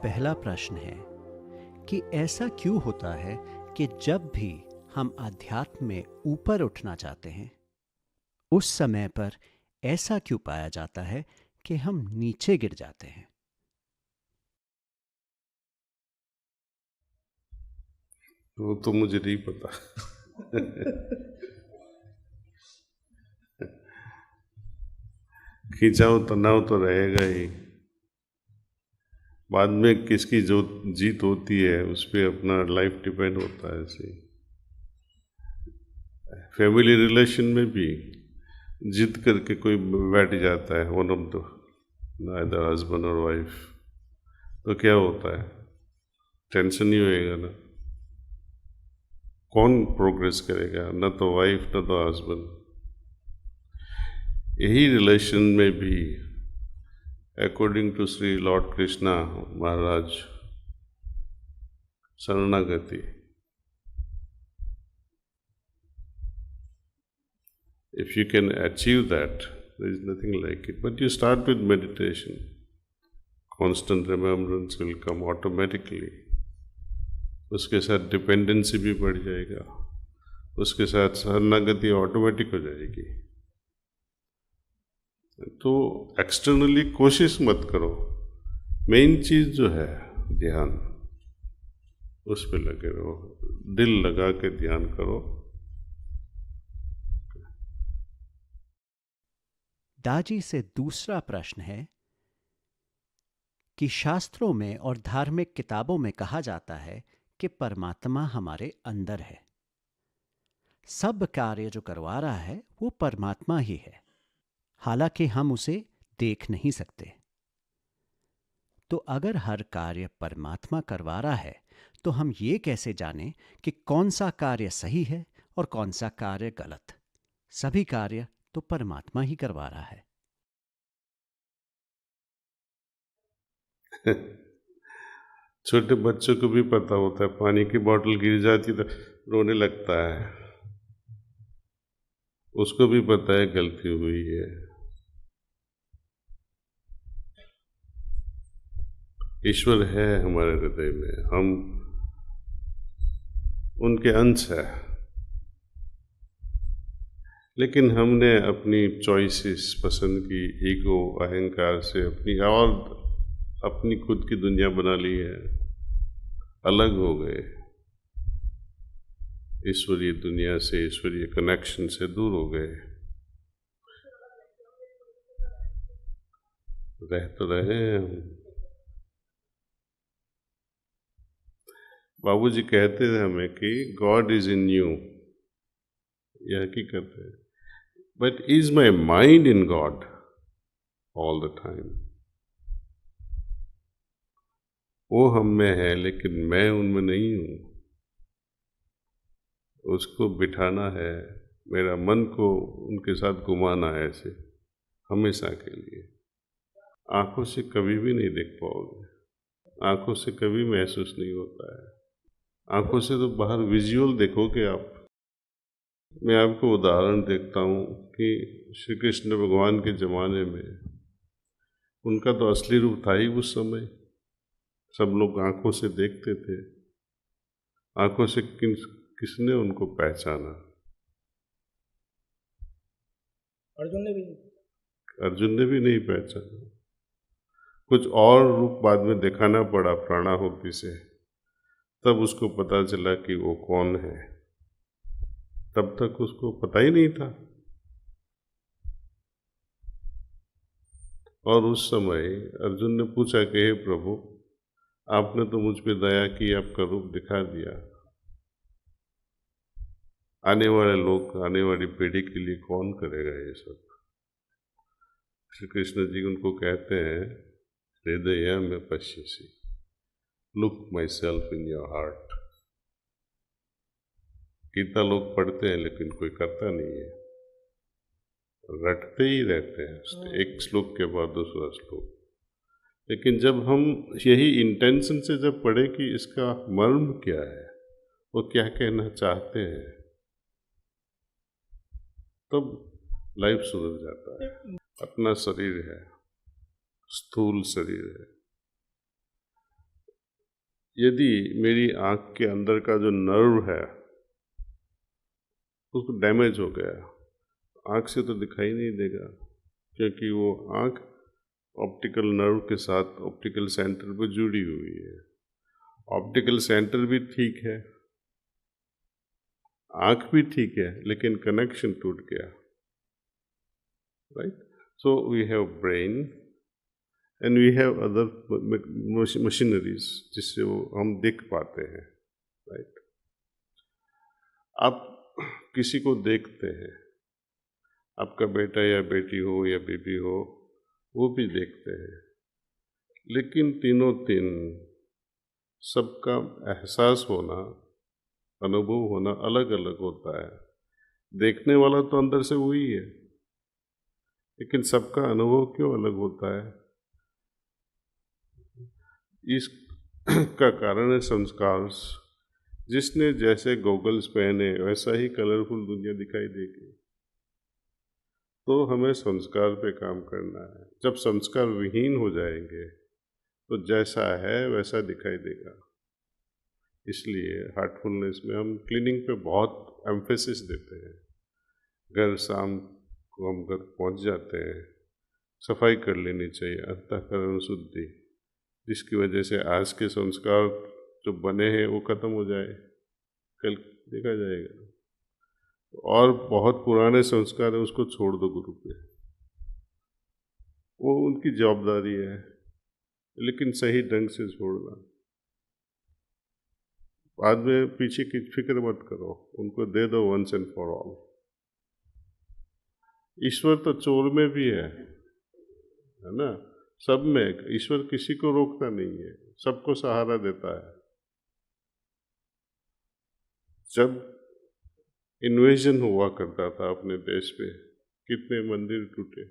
पहला प्रश्न है कि ऐसा क्यों होता है कि जब भी हम आध्यात्म में ऊपर उठना चाहते हैं, उस समय पर ऐसा क्यों पाया जाता है कि हम नीचे गिर जाते हैं? वो तो मुझे नहीं पता। खिंचाव तनाव तो रहेगा ही। बाद में किसकी जो जीत होती है उस पर अपना लाइफ डिपेंड होता है। ऐसे फैमिली रिलेशन में भी जिद करके कोई बैठ जाता है, one of the neither husband और वाइफ, तो क्या होता है? टेंशन ही होएगा ना। कौन प्रोग्रेस करेगा? न तो वाइफ न तो हस्बैंड। यही रिलेशन में भी according to Shri lord Krishna Maharaj, शरणागति, if you can achieve that, there is nothing like it. But you start with meditation, constant remembrance will come automatically. उसके साथ डिपेंडेंसी भी बढ़ जाएगा, उसके साथ शरणागति ऑटोमेटिक हो जाएगी। तो एक्सटर्नली कोशिश मत करो, मेन चीज जो है ध्यान, उस पे लगे रहो, दिल लगा के ध्यान करो। दाजी से दूसरा प्रश्न है कि शास्त्रों में और धार्मिक किताबों में कहा जाता है कि परमात्मा हमारे अंदर है। सब कार्य जो करवा रहा है वो परमात्मा ही है, हालांकि हम उसे देख नहीं सकते। तो अगर हर कार्य परमात्मा करवा रहा है, तो हम ये कैसे जानें कि कौन सा कार्य सही है और कौन सा कार्य गलत? सभी कार्य तो परमात्मा ही करवा रहा है। छोटे बच्चों को भी पता होता है, पानी की बोतल गिर जाती तो रोने लगता है, उसको भी पता है गलती हुई है। ईश्वर है हमारे हृदय में, हम उनके अंश है, लेकिन हमने अपनी चॉइसेस पसंद की, ईगो अहंकार से अपनी खुद की दुनिया बना ली है, अलग हो गए, ईश्वरीय दुनिया से, ईश्वरीय कनेक्शन से दूर हो गए। रह तो रहे हैं हम। बाबूजी कहते थे हमें कि गॉड इज इन यू, यह हकीकत है। But is my mind in God all the time? वो हम में है लेकिन मैं उनमें नहीं हूं। उसको बिठाना है, मेरा मन को उनके साथ घुमाना है ऐसे हमेशा के लिए। आंखों से कभी भी नहीं देख पाओगे, आंखों से कभी महसूस नहीं होता है। आंखों से तो बाहर विजुअल देखोगे आप। मैं आपको उदाहरण देखता हूँ कि श्री कृष्ण भगवान के ज़माने में उनका तो असली रूप था ही उस समय, सब लोग आंखों से देखते थे। आंखों से किसने उनको पहचाना? अर्जुन ने भी नहीं पहचाना। कुछ और रूप बाद में दिखाना पड़ा प्राणाहुति से, तब उसको पता चला कि वो कौन है। तब तक उसको पता ही नहीं था। और उस समय अर्जुन ने पूछा कि हे प्रभु, आपने तो मुझ पे दया की, आपका रूप दिखा दिया, आने वाले लोग, आने वाली पीढ़ी के लिए कौन करेगा ये सब? श्री कृष्ण जी उनको कहते हैं, हृदय में पश्यसि, look myself in your heart. Gita लोग पढ़ते हैं लेकिन कोई करता नहीं है, रटते ही रहते हैं, एक श्लोक के बाद दूसरा श्लोक। लेकिन जब हम यही इंटेंशन से जब पढ़े कि इसका मर्म क्या है, वो क्या कहना चाहते हैं, तब लाइफ सुधर जाता है। अपना शरीर है, स्थूल शरीर है, यदि मेरी आँख के अंदर का जो नर्व है उसको डैमेज हो गया, आँख से तो दिखाई नहीं देगा, क्योंकि वो आँख ऑप्टिकल नर्व के साथ ऑप्टिकल सेंटर पर जुड़ी हुई है। ऑप्टिकल सेंटर भी ठीक है, आँख भी ठीक है, लेकिन कनेक्शन टूट गया, right? So we have brain and we have other machineries जिससे वो हम देख पाते हैं, राइट? आप किसी को देखते हैं, आपका बेटा या बेटी हो या बेबी हो, वो भी देखते हैं, लेकिन तीनों तीन सबका एहसास होना, अनुभव होना अलग अलग होता है। देखने वाला तो अंदर से वही है, लेकिन सबका अनुभव क्यों अलग होता है? इसका कारण है संस्कार। जिसने जैसे गॉगल्स पहने वैसा ही कलरफुल दुनिया दिखाई देगी। तो हमें संस्कार पे काम करना है। जब संस्कार विहीन हो जाएंगे तो जैसा है वैसा दिखाई देगा। इसलिए हार्टफुलनेस में हम क्लीनिंग पे बहुत एम्फेसिस देते हैं। घर शाम को हम घर पहुंच जाते हैं, सफाई कर लेनी चाहिए, अंतःकरण शुद्धि, जिसकी वजह से आज के संस्कार जो बने हैं वो खत्म हो जाए, कल देखा जाएगा। और बहुत पुराने संस्कार है उसको छोड़ दो गुरु पे, वो उनकी जवाबदारी है, लेकिन सही ढंग से छोड़ना। बाद में पीछे की फिक्र मत करो, उनको दे दो वंस एंड फॉर ऑल। ईश्वर तो चोर में भी है ना? सब में ईश्वर किसी को रोकता नहीं है, सबको सहारा देता है। जब इन्वेजन हुआ करता था अपने देश पे, कितने मंदिर टूटे।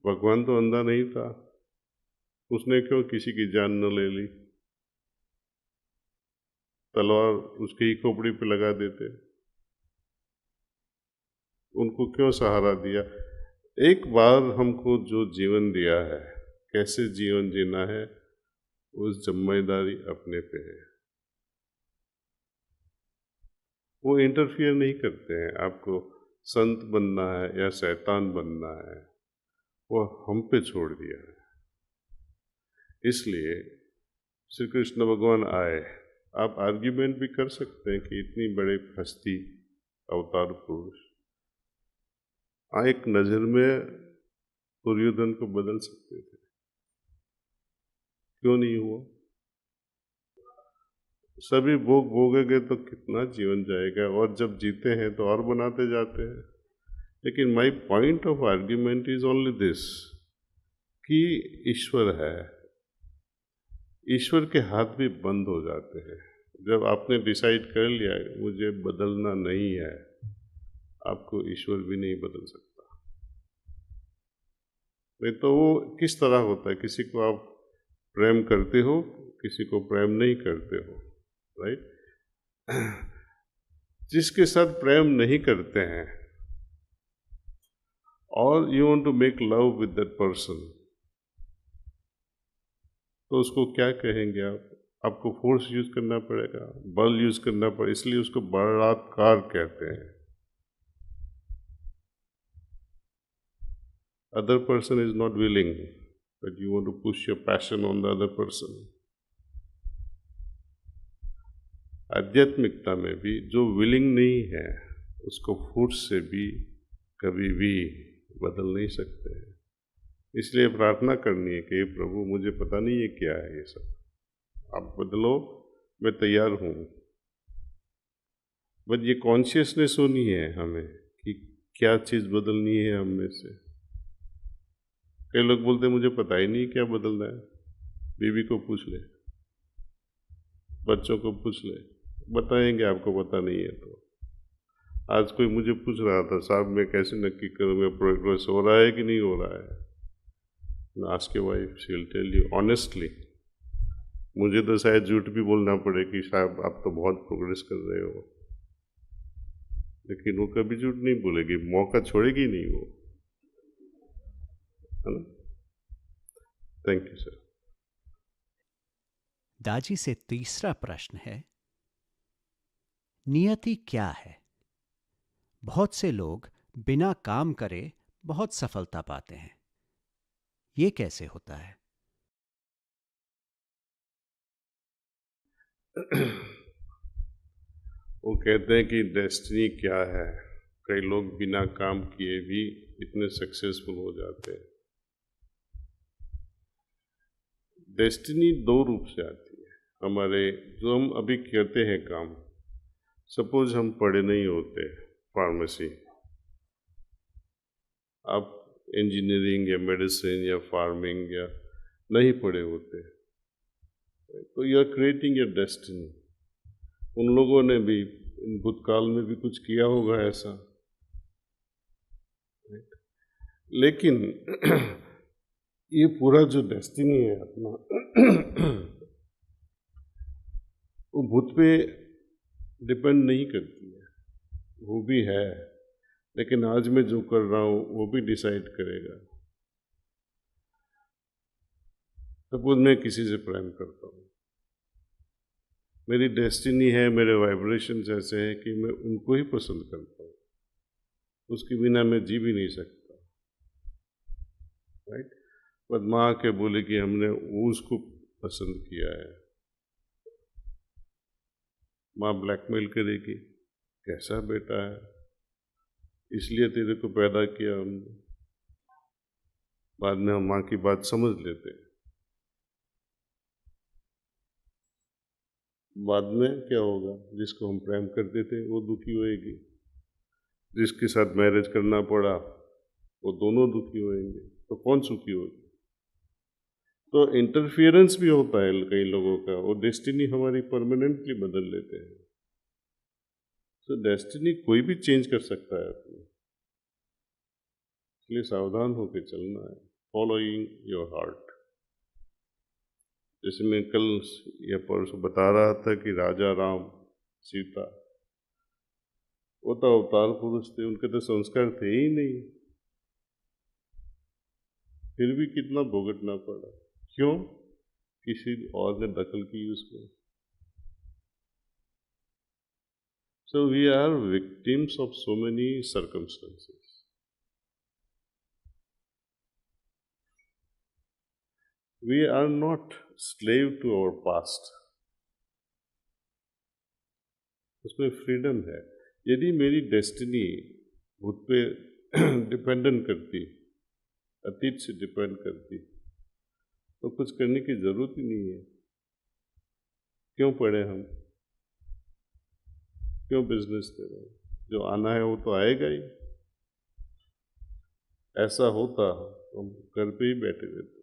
भगवान तो अंधा नहीं था, उसने क्यों किसी की जान न ले ली? तलवार उसकी ही खोपड़ी पे लगा देते, उनको क्यों सहारा दिया? एक बार हमको जो जीवन दिया है, कैसे जीवन जीना है, उस जिम्मेदारी अपने पे है। वो इंटरफियर नहीं करते हैं। आपको संत बनना है या शैतान बनना है, वो हम पे छोड़ दिया है। इसलिए श्री कृष्ण भगवान आए। आप आर्ग्यूमेंट भी कर सकते हैं कि इतनी बड़े हस्ती अवतार पुरुष एक नज़र में दुर्योधन को बदल सकते थे, क्यों नहीं हुआ? सभी भोग भोगेंगे तो कितना जीवन जाएगा, और जब जीते हैं तो और बनाते जाते हैं। लेकिन my point of argument is only this कि ईश्वर है, ईश्वर के हाथ भी बंद हो जाते हैं। जब आपने डिसाइड कर लिया मुझे बदलना नहीं है, आपको ईश्वर भी नहीं बदल सकता। नहीं तो वो किस तरह होता है? किसी को आप प्रेम करते हो, किसी को प्रेम नहीं करते हो, राइट? जिसके साथ प्रेम नहीं करते हैं और you want to make love with that person, तो उसको क्या कहेंगे आप? आपको फोर्स यूज करना पड़ेगा, बल यूज करना पड़ेगा। इसलिए उसको बलात्कार कहते हैं। Other person is not willing, but you want to push your passion on the other person. आध्यात्मिकता में भी जो विलिंग नहीं है उसको फोर्स से भी कभी भी बदल नहीं सकते हैं। इसलिए प्रार्थना करनी है कि प्रभु मुझे पता नहीं है क्या है ये सब, आप बदलो, मैं तैयार हूँ। बट ये कॉन्शियसनेस होनी है हमें कि क्या चीज़ बदलनी है हम में से। कई लोग बोलते हैं मुझे पता ही नहीं क्या बदलना है। बीवी को पूछ ले, बच्चों को पूछ ले, बताएंगे आपको पता नहीं है। तो आज कोई मुझे पूछ रहा था, साहब मैं कैसे नक्की करूँ मैं प्रोग्रेस हो रहा है कि नहीं हो रहा है? Ask your wife, she will tell you honestly. मुझे तो शायद झूठ भी बोलना पड़े कि साहब आप तो बहुत प्रोग्रेस कर रहे हो, लेकिन वो कभी झूठ नहीं बोलेगी, मौका छोड़ेगी नहीं वो, है ना? Thank you sir. दाजी से तीसरा प्रश्न है, नियति क्या है? बहुत से लोग बिना काम करे बहुत सफलता पाते हैं। ये कैसे होता है? वो कहते हैं कि डेस्टिनी क्या है। कई लोग बिना काम किए भी इतने सक्सेसफुल हो जाते हैं। डेस्टिनी दो रूप से आती है। हमारे जो हम अभी करते हैं काम, सपोज हम पढ़े नहीं होते फार्मेसी, आप इंजीनियरिंग या मेडिसिन या फार्मिंग या नहीं पढ़े होते, तो you are creating your destiny. उन लोगों ने भी भूतकाल में भी कुछ किया होगा ऐसा, लेकिन ये पूरा जो डेस्टिनी है अपना वो भूत पे डिपेंड नहीं करती है। वो भी है, लेकिन आज मैं जो कर रहा हूँ वो भी डिसाइड करेगा। सपोज मैं किसी से प्रेम करता हूँ, मेरी डेस्टिनी है, मेरे वाइब्रेशंस ऐसे हैं कि मैं उनको ही पसंद करता हूँ, उसके बिना मैं जी भी नहीं सकता, राइट। पर माँ के बोले कि हमने उसको पसंद किया है, माँ ब्लैकमेल करेगी, कैसा बेटा है, इसलिए तेरे को पैदा किया हमने। बाद में हम माँ की बात समझ लेते हैं। बाद में क्या होगा, जिसको हम प्रेम करते थे वो दुखी होएगी, जिसके साथ मैरिज करना पड़ा वो दोनों दुखी होएंगे, तो कौन सुखी होगा? तो इंटरफियरेंस भी होता है कई लोगों का, वो डेस्टिनी हमारी परमानेंटली बदल लेते हैं। तो डेस्टिनी कोई भी चेंज कर सकता है अपनी, इसलिए सावधान होकर चलना है, फॉलोइंग योर हार्ट। जैसे मैं कल या परसों बता रहा था कि राजा राम सीता, वो तो अवतार पुरुष थे, उनके तो संस्कार थे ही नहीं, फिर भी कितना भुगतना पड़ा। क्यों? किसी और ने दखल की उसमें। So we are victims of so many circumstances. We are not slave to our past. उसमें फ्रीडम है। यदि मेरी डेस्टिनी खुद पे डिपेंडेंट करती, अतीत से डिपेंड करती, तो कुछ करने की जरूरत ही नहीं है। क्यों पढ़े हम? क्यों बिजनेस कर रहे हैं? जो आना है वो तो आएगा ही। ऐसा होता हम घर पे ही बैठे रहते।